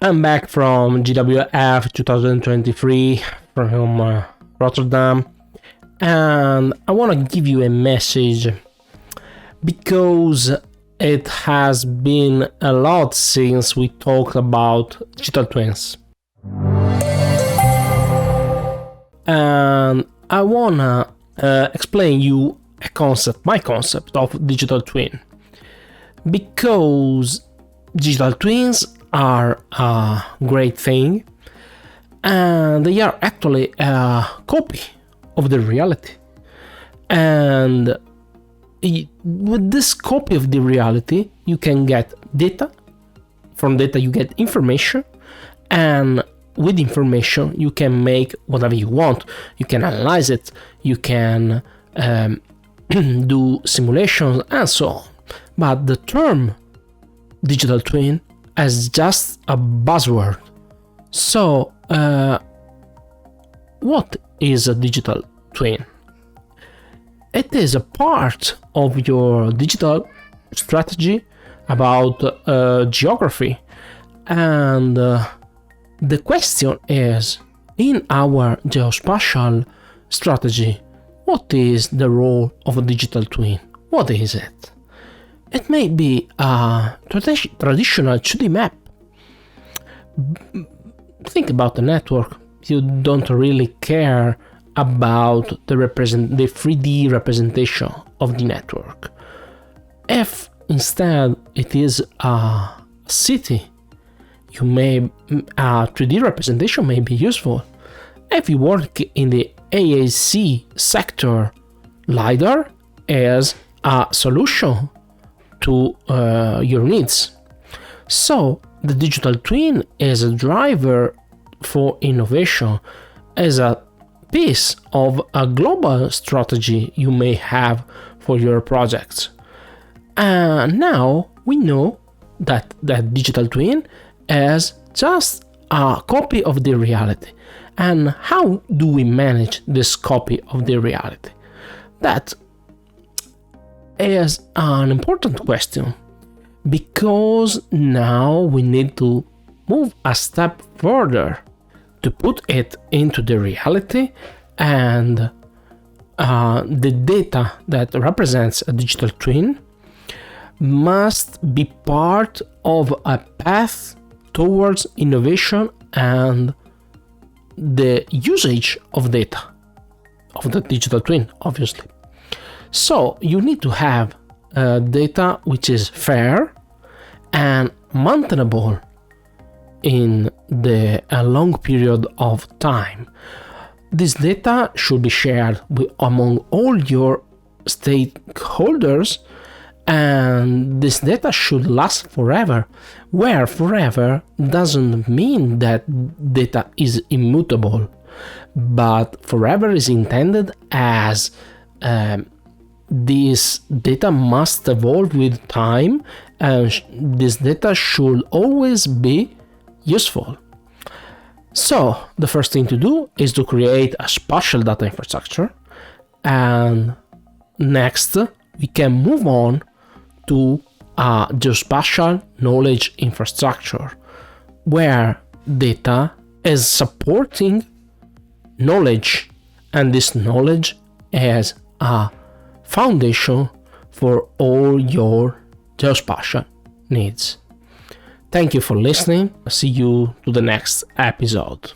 I'm back from GWF 2023 from Rotterdam, and I want to give you a message because it has been a lot since we talked about digital twins. And I want to explain you my concept of digital twin, because digital twins are a great thing, and they are actually a copy of the reality. And with this copy of the reality, you can get data. From data, you get information, and with information, you can make whatever you want. You can analyze it, you can do simulations, and so on. But the term digital twin as just a buzzword. So, what is a digital twin? It is a part of your digital strategy about geography. And the question is, in our geospatial strategy, what is the role of a digital twin? What is it? It may be a traditional 2D map. Think about the network. You don't really care about the 3D representation of the network. If instead it is a city, a 3D representation may be useful. If you work in the AAC sector, LiDAR is a solution to your needs. So the digital twin is a driver for innovation, as a piece of a global strategy you may have for your projects. And now we know that that digital twin is just a copy of the reality. And how do we manage this copy of the reality? That is an important question, because now we need to move a step further to put it into the reality, and the data that represents a digital twin must be part of a path towards innovation and the usage of data of the digital twin, obviously. So you need to have data which is fair and maintainable in a long period of time. This data should be shared among all your stakeholders, and this data should last forever, where forever doesn't mean that data is immutable, but forever is intended as this data must evolve with time, and this data should always be useful. So the first thing to do is to create a spatial data infrastructure, and next we can move on to a geospatial knowledge infrastructure, where data is supporting knowledge, and this knowledge is a foundation for all your geospatial needs. Thank you for listening. See you to the next episode.